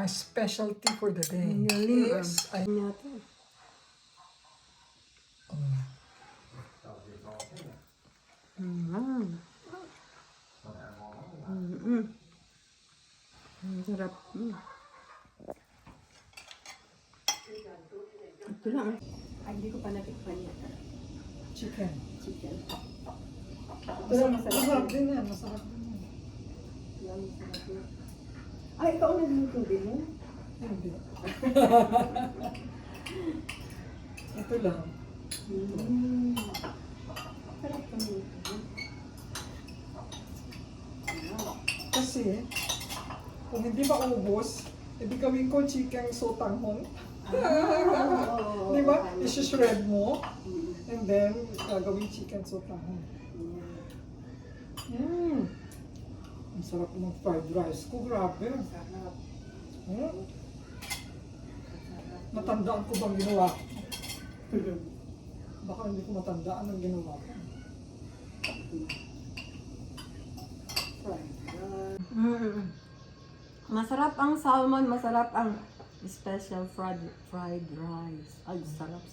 my specialty for the day Ang galing, is I natin. Ang sarap. Ito lang. Ay, hindi ko pa natikpan yan. chicken. Chicken. Masarap din yan, masarap din yan. Yan, masarap yan. Ay, ikaw nagluto din mo? Hindi. Ito lang. Sarap ka nito. Kasi, kung hindi maubos, edi gawin ko chicken sotanghon. Di ba? Isi-shred mo. And then, gagawin chicken sotanghon. Ang sarap ng fried rice ko, grabe. Matandaan ko bang ginawa? Baka hindi ko matandaan ang ginawa ko. Masarap ang salmon, masarap ang special fried rice. Ay, sarap.